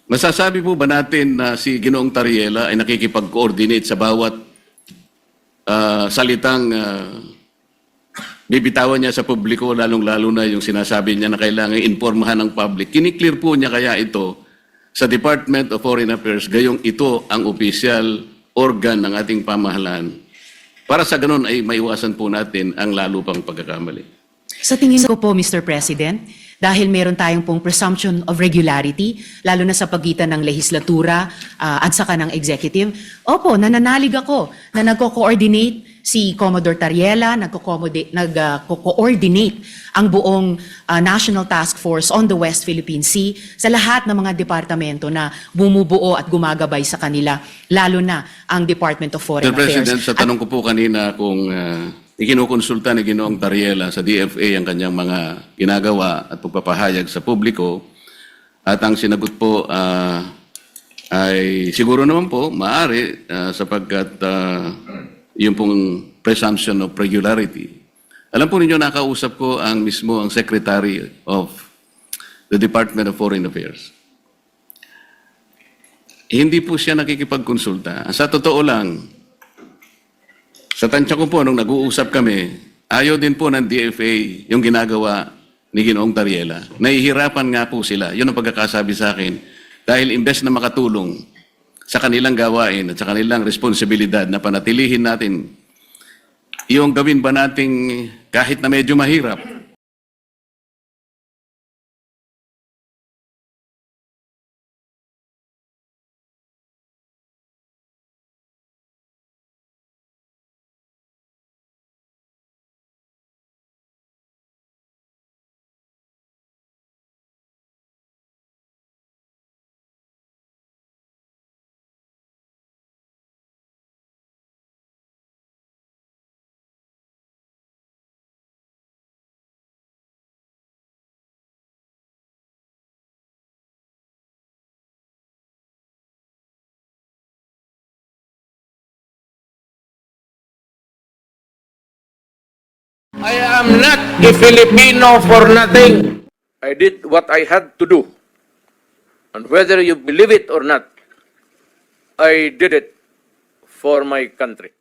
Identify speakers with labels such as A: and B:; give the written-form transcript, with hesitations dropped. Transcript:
A: Masasabi po ba natin na si Ginoong Tariela ay nakikipag-coordinate sa bawat salitang bibitawan niya sa publiko, lalong-lalo na yung sinasabi niya na kailangan informahan ng public? Kiniklear po niya kaya ito sa Department of Foreign Affairs, gayong ito ang official organ ng ating pamahalaan, para sa ganun ay maiwasan po natin ang lalo pang pagkakamali?
B: Sa tingin ko po, Mr. President, dahil meron tayong pong presumption of regularity, lalo na sa pagitan ng lehislatura at saka ng executive, opo, nananalig ako na nagko-coordinate si Commodore Tariela, nagko-coordinate ang buong National Task Force on the West Philippine Sea sa lahat ng mga departamento na bumubuo at gumagabay sa kanila, lalo na ang Department of Foreign
A: Mr. President,
B: Affairs.
A: sa tanong ko po kanina kung ikinukonsulta ni Ginoong Tariela sa DFA ang kanyang mga ginagawa at pagpapahayag sa publiko, at ang sinagot po ay siguro naman po maaari sapagkat yung pong presumption of regularity. Alam po ninyo, nakausap ko ang mismo ang Secretary of the Department of Foreign Affairs. Hindi po siya nakikipagkonsulta. Sa totoo lang, sa tansya ko po, nung nag-uusap kami, ayaw din po ng DFA yung ginagawa ni Ginoong Tariela. Nahihirapan nga po sila. Yun ang pagkakasabi sa akin. Dahil imbes na makatulong sa kanilang gawain at sa kanilang responsibilidad na panatilihin natin yung gawin ba nating kahit na medyo mahirap,
C: I am not a Filipino for nothing. I did what I had to do. And whether you believe it or not, I did it for my country.